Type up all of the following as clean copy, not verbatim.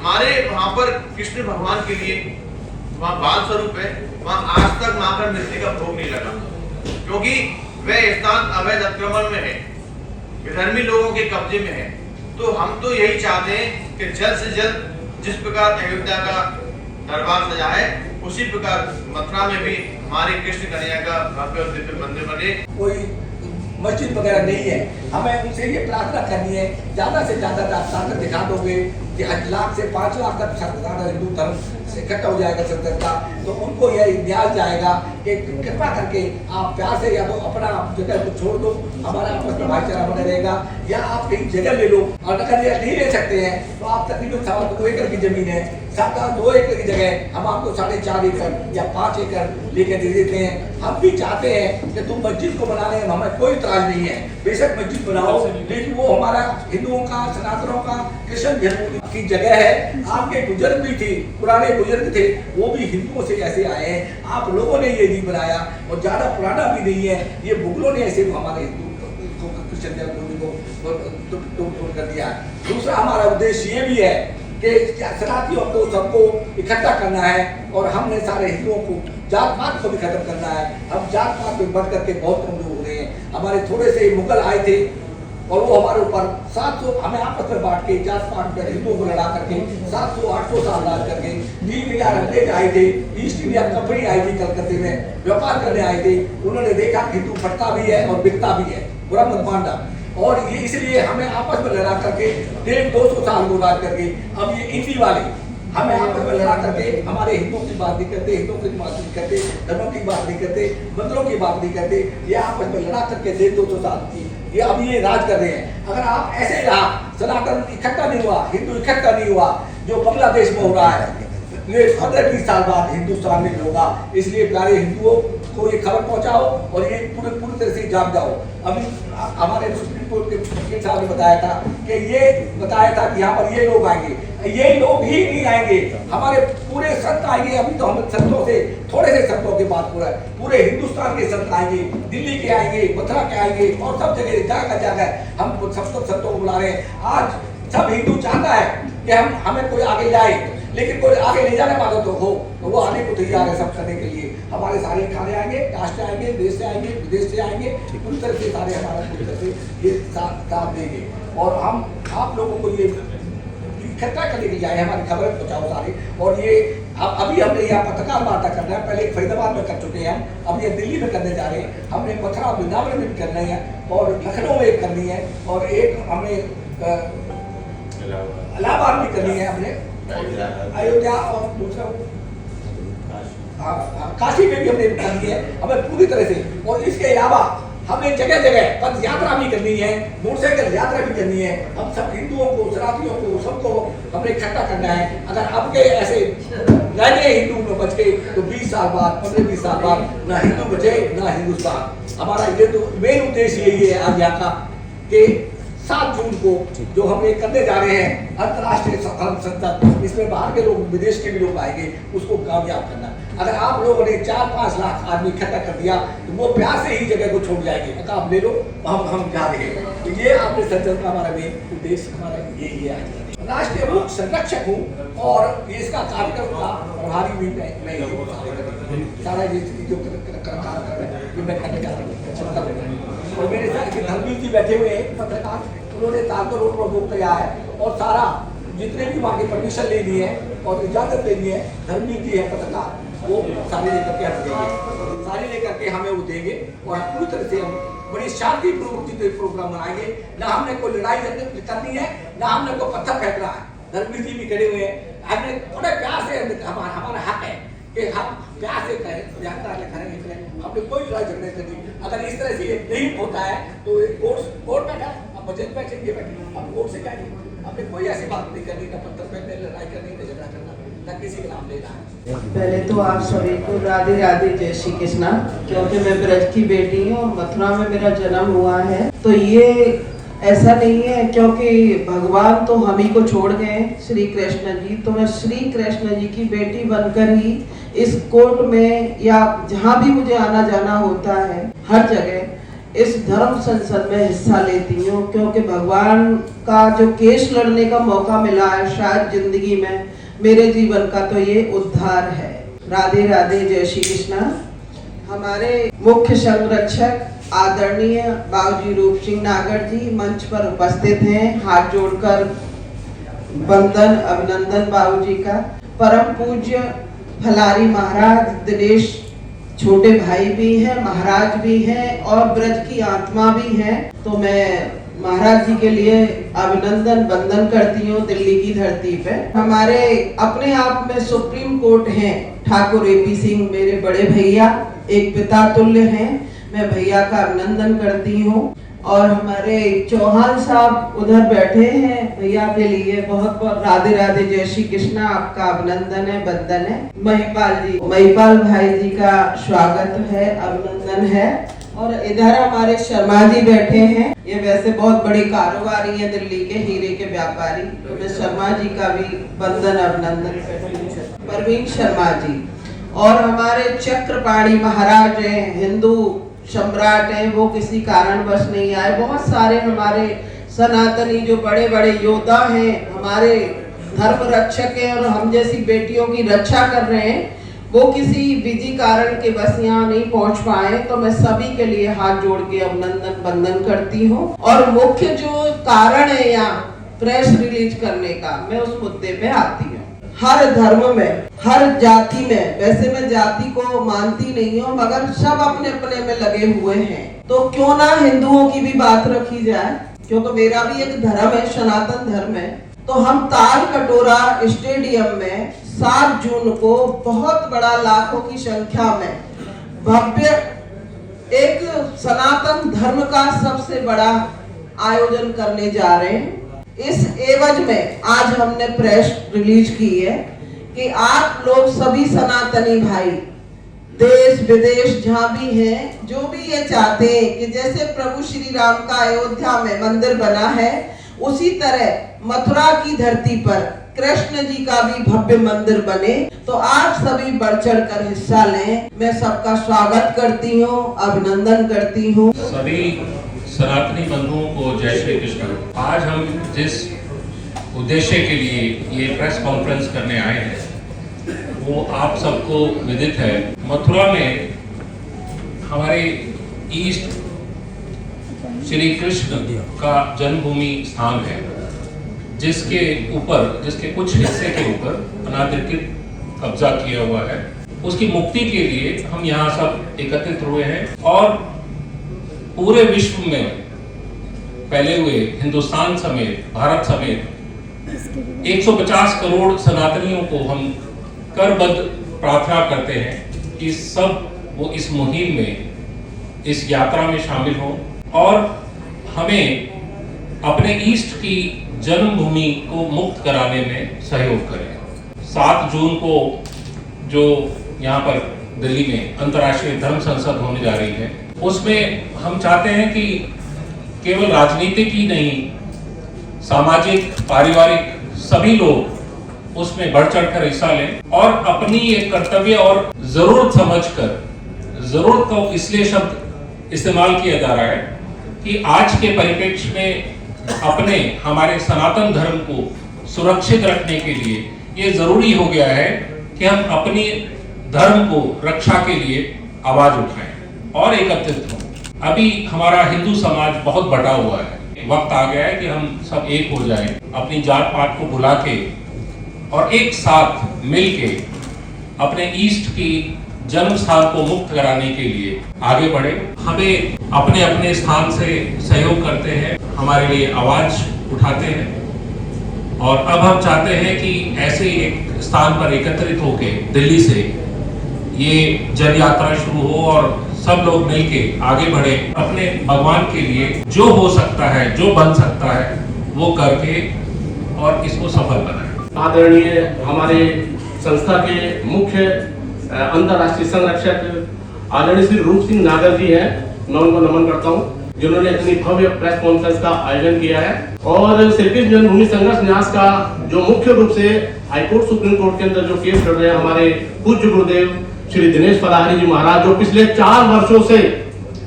हमारे वहाँ पर कृष्ण भगवान के लिए वहाँ बाल स्वरूप है, वहाँ आज तक वहाँ पर मिट्टी का भोग नहीं लगा, क्योंकि वह स्थान अवैध अतिक्रमण में है, विधर्मी लोगों के कब्जे में है। तो हम तो यही चाहते हैं कि जल्द से जल्द जिस प्रकार अयोध्या का दरबार सजा है, उसी प्रकार मथुरा में भी हमारे कृष्ण कन्हैया का भव्य और दिव्य मंदिर बने। कोई मस्जिद वगैरह नहीं है, हमें उनसे ये प्रार्थना करनी है, ज्यादा से ज्यादा आप ताकत दिखा दोगे कि 1 लाख से 5 लाख तक सारा हिंदू धर्म से इकट्ठा हो जाएगा सतर्कता, तो उनको यह न्याय जाएगा कि कृपा करके आप प्यार से या तो अपना जगह को छोड़ दो, हमारा आपस में भाईचारा बना रहेगा, या आप कहीं जगह ले लो। और अगर ये नहीं ले सकते हैं तो आप तकरीबन 2.25 एकड़ की जमीन है, 2 एकड़ की जगह हम आपको 4.5 एकड़ या 5 एकड़ लेकर दे देते हैं। हम भी चाहते हैं कि तुम मस्जिद को बनाने में हमें कोई इतराज नहीं है, बेशक मस्जिद बनाओ, लेकिन वो हमारा हिंदुओं का, सनातनों का, कृष्ण जन्मभूमि की जगह है। आपके बुजुर्ग भी थे, पुराने बुजुर्ग थे, वो भी हिंदुओं से ऐसे आए हैं, आप लोगों ने ये नहीं बनाया और ज्यादा पुराना भी नहीं है, ये मुगलों ने ऐसे हमारे हिंदू कृष्ण जन्मभूमि को तोड़ कर दिया। दूसरा हमारा उद्देश्य ये भी है कि सनातनियों को सबको इकट्ठा करना है और हमने सारे हिंदुओं को जात पात को भी खत्म करना है। हम जात पात में बढ़ करके बहुत कम लोग हो रहे हैं। हमारे थोड़े से मुगल आए थे और वो हमारे ऊपर 700 हमें आपस में बांट के जात पात में हिंदुओं को लड़ा करके 700-800 साल राज करके 3,000,000 अंग्रेज आए थे, ईस्ट इंडिया कंपनी आई थी कलकत्ते में, व्यापार करने आए थे। उन्होंने देखा हिंदू फटता भी है और बिकता भी है, बुरा मत मानना। और ये इसलिए हमें आपस में लड़ा करके 150-200 साल को राज करके अब ये इंडी वाले हमें आपस में लड़ा करके हमारे हिंदुओं की बात नहीं करते, हिंदुओं की बात नहीं करते, धर्मों की बात नहीं करते, मंदिरों की बात नहीं करते, ये आपस में लड़ा करके 150-200 साल की ये अब ये राज कर रहे हैं। अगर आप ऐसे रहा, सनातन इकट्ठा नहीं हुआ, हिंदू इकट्ठा नहीं हुआ, जो बांग्लादेश में हो रहा है, ये 15-20 साल बाद हिंदुस्तान में होगा। इसलिए प्यारे हिंदुओं को ये खबर पहुंचाओ और ये पूरी तरह से जाग जाओ। अभी हमारे सुप्रीम कोर्ट के वकील साहब ने बताया था कि यहाँ पर ये लोग आएंगे, ये लोग ही नहीं आएंगे, हमारे पूरे संत आएंगे। अभी तो हम संतों से थोड़े से संतों के बात पूरे हिंदुस्तान के संत आएंगे, दिल्ली के आएंगे, मथुरा के आएंगे और सब जगह जगह हम सब संतों को बुला रहे हैं। आज सब हिंदू चाहता है कि हमें कोई आगे जाए, लेकिन कोई आगे ले जाने वाला तो हो, तो वो आने को तैयार है सब करने के लिए। हमारे सारे खाने आएंगे, राष्ट्र आएंगे, देश से आएंगे, विदेश से आएंगे, पूरी तरह से सारे हमारा पूरी तरह से ये साथ देंगे। और हम आप लोगों को ये इकट्ठा करने के लिए आए, हमारी खबरें पहुँचाओ सारी। और ये अभी हमने यहाँ पत्रकार वार्ता करना है, पहले फरीदाबाद में कर चुके हैं, अब ये दिल्ली में करने जा रहे हैं। हमने मथुरा वृंदावन में भी करना है और लखनऊ में एक करनी है और एक हमें इलाहाबाद भी करनी है, हमने अयोध्या और दूसरा काशी में भी हमने करनी है हमें पूरी तरह से। और इसके अलावा हमें जगह जगह पद यात्रा भी करनी है, मोटरसाइकिल यात्रा भी करनी है। हम सब हिंदुओं को, सनातनियों को, सबको हमने इकट्ठा करना है। अगर आपके ऐसे रह गए हिंदू में बच गए तो 20 साल बाद, 15-20 साल बाद ना हिंदू बचे ना हिंदुस्तान। हमारा ये तो मेन उद्देश्य यही है आज यहाँ का कि 7 जून को जो हम ये करने जा रहे हैं अंतर्राष्ट्रीय धर्म संसद, इसमें बाहर के लोग, विदेश के भी लोग आएंगे, उसको कामयाब करना। अगर आप लोगों ने 4-5 लाख आदमी इकट्ठा कर दिया तो वो प्यार से ही जगह को छोड़ जाएंगे, अगर आप ले लो हम जा रहे हैं। तो ये आपने संसद का हमारा मेन उद्देश्य हमारा यही है। राष्ट्रीय मुख संरक्षक हूँ और इसका कार्यक्रम का प्रभारी भी मैं सारा ये जो कार्य कर रहे हैं मैं करने जा रहा हूँ। और मेरे साथ धर्मवीर जी बैठे हुए हैं पत्रकार, उन्होंने तारकोल रोड पर बुक किया है और सारा जितने भी वहाँ की परमिशन लेनी है और इजाजत लेनी है, धर्मवीर जी है पत्रकार, वो सारे लेकर के हम देंगे, सारे लेकर के हमें वो देंगे और पूरी तरह से हम बड़ी शांतिपूर्वक प्रोग्राम बनाएंगे। ना हमने कोई लड़ाई करनी है, ना हमने कोई पत्थर फेंकना है। धर्मवीर जी भी खड़े हुए हैं, हमने थोड़े प्यार से हमारा हक है कि हम प्यार से करें, यात्रा करेंगे, हमने कोई लड़ाई झगड़े करनी। अगर इस तरह से ये नहीं होता है तो कोर्ट बैठा है, अब बजट बैठेंगे, अब कोर्ट से क्या हमने कोई ऐसी बात नहीं करनी, ना पत्थर फेंकने, लड़ाई करनी, ना झगड़ा करना, ना किसी का नाम लेना है। पहले तो आप सभी को राधे राधे, जय श्री कृष्णा। क्योंकि मैं ब्रज की बेटी हूँ और मथुरा में मेरा जन्म हुआ है, तो ये ऐसा नहीं है क्योंकि भगवान तो हम ही को छोड़ गए श्री कृष्ण जी, तो मैं श्री कृष्ण जी की बेटी बनकर ही इस कोर्ट में या जहाँ भी मुझे आना जाना होता है हर जगह इस धर्म संसद में हिस्सा लेती हूँ, क्योंकि भगवान का जो केस लड़ने का मौका मिला है शायद जिंदगी में, मेरे जीवन का तो ये उद्धार है। राधे राधे, जय श्री कृष्णा। हमारे मुख्य संरक्षक आदरणीय बाबूजी रूप सिंह नागर जी मंच पर उपस्थित हैं। हाथ जोड़कर वंदन अभिनंदन बाबूजी का। परम पूज्य फलारी महाराज दिनेश छोटे भाई भी हैं, महाराज भी हैं और ब्रज की आत्मा भी हैं। तो मैं महाराज जी के लिए अभिनंदन वंदन करती हूँ दिल्ली की धरती पे। हमारे अपने आप में सुप्रीम कोर्ट हैं ठाकुर एपी सिंह, मेरे बड़े भैया, एक पिता तुल्य हैं। मैं भैया का अभिनंदन करती हूँ। और हमारे चौहान साहब उधर बैठे हैं, भैया के लिए बहुत बहुत राधे राधे, जय श्री कृष्णा, आपका अभिनंदन है, वंदन है। महिपाल भाई जी का स्वागत है, अभिनंदन है। और इधर हमारे शर्मा जी बैठे हैं, ये वैसे बहुत बड़े कारोबारी हैं दिल्ली के, हीरे के व्यापारी। तो मैं शर्मा जी का भी वंदन अभिनंदन करती हूँ, परवीन शर्मा जी। और हमारे चक्रपाणी महाराज हैं, हिंदू सम्राट हैं, वो किसी कारणवश नहीं आए। बहुत सारे हमारे सनातनी जो बड़े बड़े योद्धा हैं, हमारे धर्म रक्षक हैं और हम जैसी बेटियों की रक्षा कर रहे हैं, वो किसी विधि कारण के बस यहाँ नहीं पहुँच पाए। तो मैं सभी के लिए हाथ जोड़ के अभिनंदन वंदन करती हूँ। और मुख्य जो कारण है यहाँ प्रेस रिलीज करने का, मैं उस मुद्दे पे आती हूँ। हर धर्म में, हर जाति में, वैसे मैं जाति को मानती नहीं हूँ, मगर सब अपने अपने में लगे हुए हैं। तो क्यों ना हिंदुओं की भी बात रखी जाए, क्योंकि मेरा भी एक धर्म है, सनातन धर्म है। तो हम ताल कटोरा स्टेडियम में 7 जून को बहुत बड़ा लाखों की संख्या में भव्य एक सनातन धर्म का सबसे बड़ा आयोजन करने जा रहे हैं। इस एवज में आज हमने प्रेस रिलीज की है कि आप लोग सभी सनातनी भाई देश विदेश जहाँ भी हैं, जो भी ये चाहते हैं कि जैसे प्रभु श्री राम का अयोध्या में मंदिर बना है, उसी तरह मथुरा की धरती पर कृष्ण जी का भी भव्य मंदिर बने। तो आप सभी बढ़ चढ़ कर हिस्सा लें। मैं सबका स्वागत करती हूँ, अभिनंदन करती हूँ। सभी सनातनी बंधुओं को जय श्री कृष्ण। आज हम जिस उद्देश्य के लिए ये प्रेस कॉन्फ्रेंस करने आए हैं वो आप सबको विदित है। मथुरा में हमारे ईस्ट श्री कृष्ण का जन्मभूमि स्थान है, जिसके कुछ हिस्से के ऊपर अनाधिकृत कब्जा किया हुआ है। उसकी मुक्ति के लिए हम यहाँ सब एकत्रित हुए हैं और पूरे विश्व में फैले हुए हिंदुस्तान समेत, भारत समेत 150 करोड़ सनातनियों को हम करबद्ध प्रार्थना करते हैं कि सब वो इस मुहिम में, इस यात्रा में शामिल हों और हमें अपने ईष्ट की जन्मभूमि को मुक्त कराने में सहयोग करें। 7 जून को जो यहाँ पर दिल्ली में अंतर्राष्ट्रीय धर्म संसद होने जा रही है, उसमें हम चाहते हैं कि केवल राजनीतिक ही नहीं, सामाजिक, पारिवारिक सभी लोग उसमें बढ़ चढ़कर हिस्सा लें और अपनी एक कर्तव्य और जरूरत समझकर, जरूरत को इसलिए शब्द इस्तेमाल किया जा रहा है कि आज के परिप्रेक्ष्य में अपने हमारे सनातन धर्म को सुरक्षित रखने के लिए ये जरूरी हो गया है कि हम अपनी धर्म को रक्षा के लिए आवाज उठाएं और एकत्रित हों। अभी हमारा हिंदू समाज बहुत बटा हुआ है, वक्त आ गया है कि हम सब एक हो जाएं, अपनी जात पात को भुला के और एक साथ मिल के अपने ईष्ट की जन्म स्थान को मुक्त कराने के लिए आगे बढ़े। हमें अपने अपने स्थान से सहयोग करते हैं, हमारे लिए आवाज उठाते हैं और अब हम चाहते हैं कि ऐसे एक स्थान पर एकत्रित होके दिल्ली से ये जन यात्रा शुरू हो और सब लोग मिलके आगे बढ़े, अपने भगवान के लिए जो हो सकता है, जो बन सकता है वो करके और इसको सफल बनाए। आदरणीय हमारे संस्था के मुख्य अंतर्राष्ट्रीय संरक्षक आदरणीय श्री रूप सिंह नागर जी हैं, मैं उनको नमन करता हूं जिन्होंने इतनी भव्य प्रेस कॉन्फ्रेंस का आयोजन किया है। और श्री कृष्ण जन्मभूमि संघर्ष न्यास का जो मुख्य रूप से हाईकोर्ट सुप्रीम कोर्ट के अंदर जो केस लड़ रहे हैं हमारे पूज्य गुरुदेव श्री दिनेश फलाहरी जी महाराज, जो पिछले 4 वर्षों से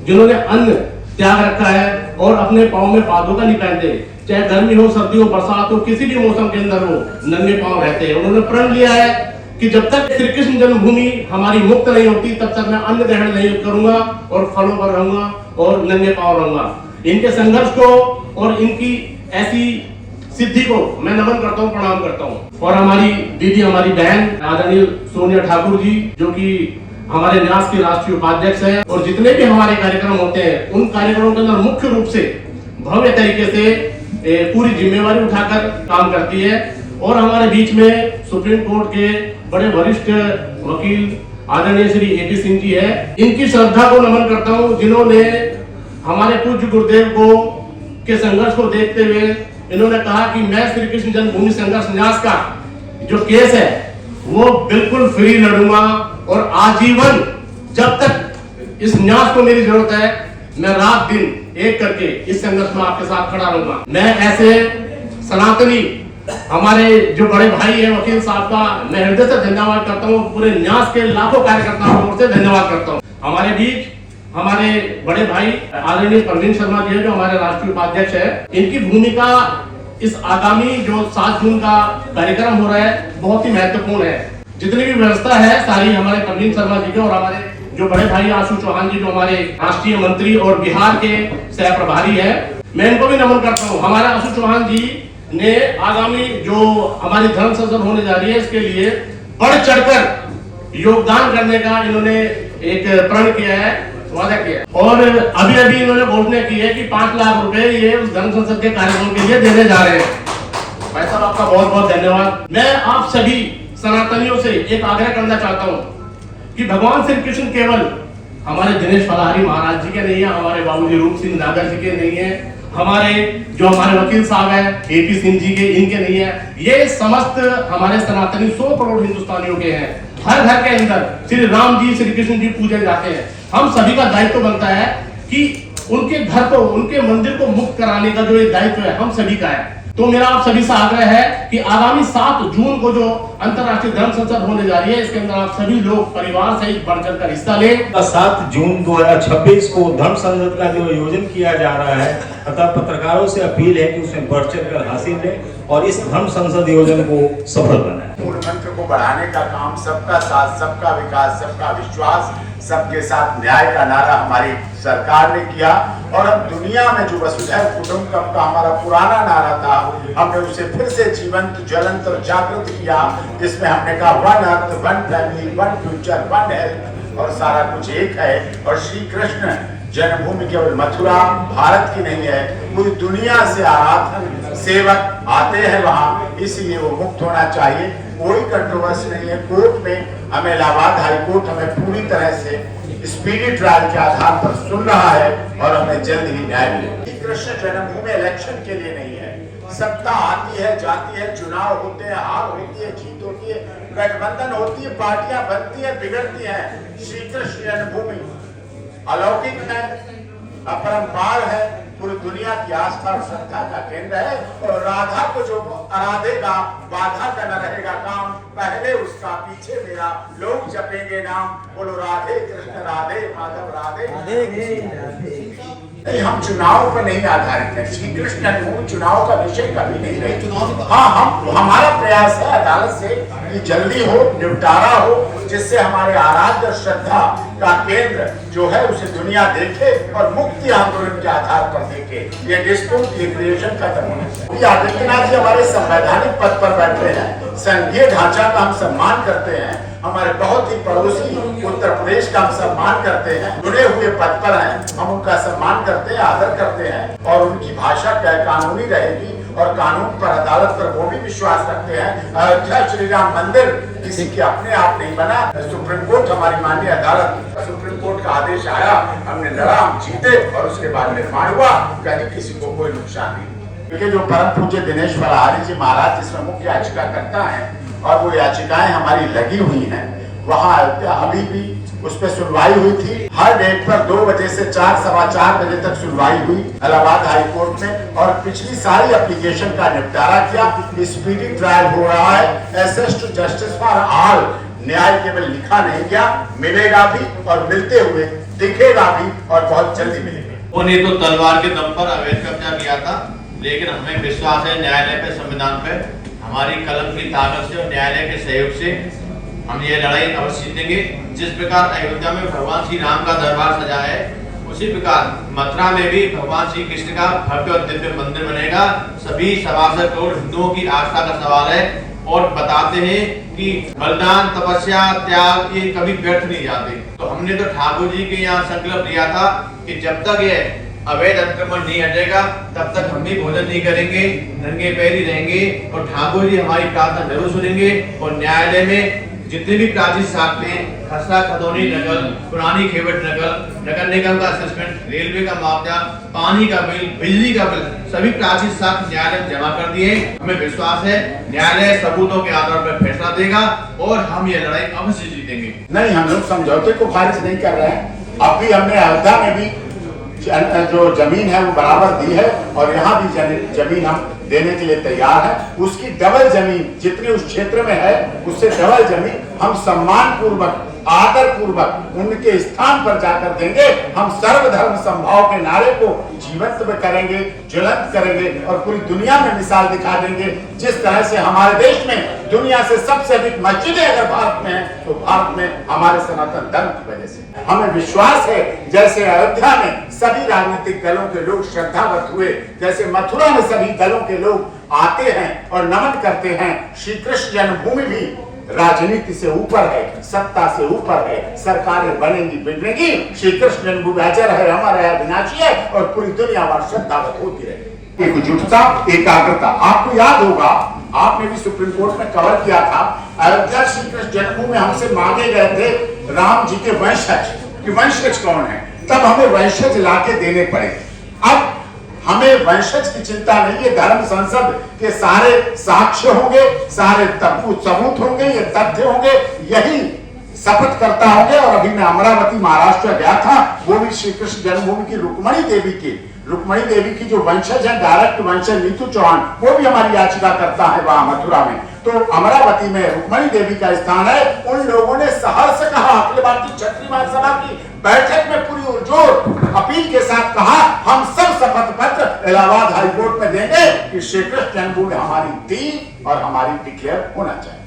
जिन्होंने अन्य त्याग रखा है और अपने पाँव में पादों का नहीं पहनते, चाहे गर्मी हो, सर्दी हो, बरसात हो, किसी भी मौसम के अंदर हो, नंगे पाँव रहते हैं। उन्होंने प्रण लिया है कि जब तक श्री कृष्ण जन्मभूमि हमारी मुक्त नहीं होती तब तक मैं अन्न ग्रहण नहीं करूंगा और फलों पर रहूंगा और नंगे पाँव रहूंगा। इनके संघर्ष को और इनकी ऐसी सिद्धि को मैं नमन करता हूँ, प्रणाम करता हूँ। और हमारी दीदी, हमारी बहन आदरणीय सोनिया ठाकुर जी, जो कि हमारे न्यास की राष्ट्रीय उपाध्यक्ष है, और जितने भी हमारे कार्यक्रम होते हैं उन कार्यक्रमों के अंदर मुख्य रूप से भव्य तरीके से पूरी जिम्मेवारी उठाकर काम करती है। और हमारे बीच में सुप्रीम कोर्ट के बड़े वरिष्ठ वकील आदरणीय श्री AP सिंह जी है। इनकी श्रद्धा को नमन करता हूँ, जिन्होंने हमारे पूज्य गुरुदेव को के संघर्ष को देखते हुए इन्होंने कहा कि मैं श्री कृष्ण जन्मभूमि संघर्ष न्यास का जो केस है वो बिल्कुल फ्री लड़ूंगा और आजीवन, जब तक इस न्यास को मेरी जरूरत है, मैं रात दिन एक करके इस संघर्ष में आपके साथ खड़ा रहूंगा। मैं ऐसे सनातनी हमारे जो बड़े भाई हैं वकील साहब का मैं हृदय से धन्यवाद करता हूँ, पूरे न्यास के लाखों कार्यकर्ताओं की ओर से धन्यवाद करता हूँ। हमारे बीच हमारे बड़े भाई आदरणीय प्रवीण शर्मा जी है, जो हमारे राष्ट्रीय उपाध्यक्ष है। इनकी भूमिका इस आगामी जो 7 जून का कार्यक्रम हो रहा है बहुत ही महत्वपूर्ण है। जितनी भी व्यवस्था है सारी हमारे प्रवीण शर्मा जी के, और हमारे जो बड़े भाई आशु चौहान जी, जो हमारे राष्ट्रीय मंत्री और बिहार के सह प्रभारी है, मैं इनको भी नमन करता हूँ। हमारे आशु चौहान जी ने आगामी जो हमारी धर्म संसद होने जा रही है इसके लिए बढ़ चढ़कर योगदान करने का इन्होंने एक प्रण किया है, वादा किया है। और अभी अभी इन्होंने घोषणा की है कि 5 लाख रुपए ये उस धर्म संसद के कार्यक्रम के लिए देने जा रहे हैं। भाई साहब, आपका बहुत बहुत धन्यवाद। मैं आप सभी सनातनियों से एक आग्रह करना चाहता हूँ कि भगवान श्री कृष्ण केवल हमारे दिनेश फलाहारी महाराज जी के नहीं है, हमारे बाबूजी रूप सिंह नागर जी के नहीं है, हमारे जो हमारे वकील साहब हैं AP सिंह जी के, इनके नहीं है, ये समस्त हमारे सनातनी 100 करोड़ हिंदुस्तानियों के हैं। हर घर के अंदर श्री राम जी, श्री कृष्ण जी पूजे जाते हैं। हम सभी का दायित्व बनता है कि उनके घर को, उनके मंदिर को मुक्त कराने का जो ये दायित्व है हम सभी का है। तो मेरा आप सभी से आग्रह है कि आगामी 7 जून को जो अंतर्राष्ट्रीय धर्म संसद होने जा रही है, इसके अंदर आप सभी लोग परिवार सहित बढ़ चढ़कर हिस्सा लें। 7 जून 2026 को धर्म संसद का जो आयोजन किया जा रहा है, अतः पत्रकारों से अपील है कि उसमें बढ़ चढ़कर हासिल लें और इस धर्म संसद आयोजन को सफल बनाएं। मूल मंत्र को बढ़ाने का काम सबका साथ, सबका विकास, सबका विश्वास, सबके साथ न्याय का नारा हमारी सरकार ने किया। और अब दुनिया में जो वसुधैव कुटुंबकम का हमारा पुराना नारा था, हमने उसे फिर से जीवंत, ज्वलंत और जागृत किया, जिसमें हमने कहा 1 अर्थ, 1 फैमिली, 1 फ्यूचर, 1 हेल्थ, और सारा कुछ एक है। और श्री कृष्ण जन्मभूमि केवल मथुरा भारत की नहीं है, पूरी दुनिया से आराधन सेवक आते हैं वहाँ, इसलिए वो मुक्त होना चाहिए। कोई कंट्रोवर्सी नहीं है। कोर्ट में हमें इलाहाबाद हाई कोर्ट हमें पूरी तरह से स्पीडी ट्रायल के आधार पर सुन रहा है और हमें जल्द ही न्याय मिलेगा। कृष्ण जन्मभूमि इलेक्शन के लिए नहीं है। सत्ता आती है, जाती है, चुनाव होते हैं, हार होती है, जीत होती है, गठबंधन होती है, पार्टियां बनती है, बिगड़ती है। श्री कृष्ण जन्मभूमि अलौकिक है, अपरंपार है, पूरी दुनिया की आस्था और श्रद्धा का केंद्र है। और राधा को जो आराधेगा, बाधा का न रहेगा काम, पहले उसका पीछे मेरा, लोग जपेंगे नाम, बोलो राधे कृष्ण राधे माधव राधे नहीं। हम चुनाव पर नहीं आधारित है। श्री कृष्ण जन्मभूमि चुनाव का विषय कभी नहीं रही। हाँ, हमारा प्रयास है अदालत से कि जल्दी हो, निपटारा हो, जिससे हमारे आराध्य श्रद्धा का केंद्र जो है उसे दुनिया देखे और मुक्ति आंदोलन के आधार पर देखे। ये डिस्प्यूट, ये क्रिएशन खत्म होना चाहिए। आदित्यनाथ जी हमारे संवैधानिक पद पर बैठे हैं, संघीय ढांचा का हम सम्मान करते हैं, हमारे बहुत ही पड़ोसी उत्तर प्रदेश का हम सम्मान करते हैं, जुड़े हुए पद पर हैं, हम उनका सम्मान करते हैं, आदर करते हैं और उनकी भाषा गैर कानूनी रहेगी और कानून पर, अदालत पर वो भी विश्वास रखते हैं। अयोध्या श्री राम मंदिर किसी के अपने आप नहीं बना। सुप्रीम कोर्ट हमारी माननीय अदालत, सुप्रीम कोर्ट का आदेश आया, हमने लड़ा, हम जीते और उसके बाद निर्माण हुआ, कहीं किसी को कोई नुकसान नहीं। क्योंकि जो परम पूज्य दिनेश फलाहारी जी महाराज जिसमें मुख्य याचिका करता है और वो याचिकाएं हमारी लगी हुई हैं, वहाँ अयोध्या अभी भी उस पर सुनवाई हुई थी। हर डेट पर 2 बजे से 4, सवा 4 बजे तक सुनवाई हुई इलाहाबाद हाई कोर्ट में और पिछली सारी एप्लीकेशन का निपटारा किया। स्पीडी ट्रायल हो रहा है। Access to justice for all, न्याय केवल लिखा नहीं गया, मिलेगा भी और मिलते हुए दिखेगा भी और बहुत जल्दी मिलेगा। उन्हें तो तलवार के दम पर अवैध कब्जा किया था, लेकिन हमें विश्वास है न्यायालय पे, संविधान पे, हमारी कलम की ताकत से और न्यायालय के सहयोग से हम ये लड़ाई अवश्य जीतेंगे। जिस प्रकार अयोध्या में भगवान श्री राम का दरबार सजा है, उसी प्रकार मथुरा में भी भगवान श्री कृष्ण का भव्य और दिव्य मंदिर बनेगा। सभी 1.25 करोड़ हिंदुओं की आस्था का सवाल है और बताते हैं कि बलिदान, तपस्या, त्याग ये कभी व्यर्थ नहीं जाते। तो हमने तो ठाकुर जी के यहाँ संकल्प लिया था कि जब तक ये अवैध अतिक्रमण नहीं हटेगा तब तक हम भी भोजन नहीं करेंगे, नंगे पैर ही रहेंगे और ठाकुर जी हमारी प्रार्थना जरूर सुनेंगे। और न्यायालय में जितने भी प्राचीन साक्ष्य, खसरा खतौनी नकल, पुरानी खेवट नकल, नगर निगम का असेसमेंट, रेलवे का मुआवजा, पानी का बिल, बिजली का बिल, सभी प्राचीन साक्ष्य न्यायालय में जमा कर दिए। हमें विश्वास है न्यायालय सबूतों के आधार पर फैसला देगा और हम ये लड़ाई अवश्य जीतेंगे। नहीं, हम लोग समझौते को खारिज नहीं कर रहे हैं। अब भी हमने अयोध्या में भी जो जमीन है वो बराबर दी है और यहाँ भी जमीन हम देने के लिए तैयार है। उसकी डबल जमीन जितनी उस क्षेत्र में है उससे डबल जमीन हम सम्मान पूर्वक, आदर पूर्वक उनके स्थान पर जाकर देंगे। हम सर्वधर्म समभाव के नारे को जीवंत करेंगे, ज्वलंत करेंगे और पूरी दुनिया में मिसाल दिखा देंगे। जिस तरह से हमारे देश में दुनिया से सबसे अधिक मस्जिदें अगर भारत में है तो भारत में हमारे सनातन धर्म की वजह से। हमें विश्वास है जैसे अयोध्या में सभी राजनीतिक दलों के लोग श्रद्धावत हुए, जैसे मथुरा में सभी दलों के लोग आते हैं और नमन करते हैं, श्री कृष्ण जन्मभूमि भी राजनीति से ऊपर है, सत्ता से ऊपर है। सरकारें बनेंगी बिगड़ेंगी, श्री कृष्ण जन्मभूमि अजर है, अमर है, अविनाशी है और पूरी दुनिया भर श्रद्धावत होती रहेगी। एकजुटता, एकाग्रता। आपको याद होगा, आपने भी सुप्रीम कोर्ट में कवर किया था, अयोध्या श्री कृष्ण जन्मभूमि हमसे मांगे गए थे राम जी के वंशज कि वंशज कौन है, तब हमें वंशज लाके देने पड़े। अब हमें वंशज की चिंता नहीं है, धर्म संसद के सारे साक्ष्य होंगे, सारे सबूत होंगे, ये तथ्य होंगे, यही शपथ करता होंगे। और अभी मैं अमरावती महाराष्ट्र गया था, वो भी श्री कृष्ण जन्मभूमि की रुक्मणी देवी की जो वंशज है, डायरेक्ट वंशज नीतू चौहान, वो भी हमारी याचिका करता है वहां मथुरा में। तो अमरावती में रुक्मणी देवी का स्थान है। उन लोगों ने सहर्ष कहा, अखिल भारतीय क्षत्रिय महासभा की बैठक में पूरी जोर अपील के साथ कहा, हम सब शपथ पत्र इलाहाबाद हाईकोर्ट में देंगे कि श्री कृष्ण जन्मभूमि हमारी थी और हमारी डिक्लेयर होना चाहिए।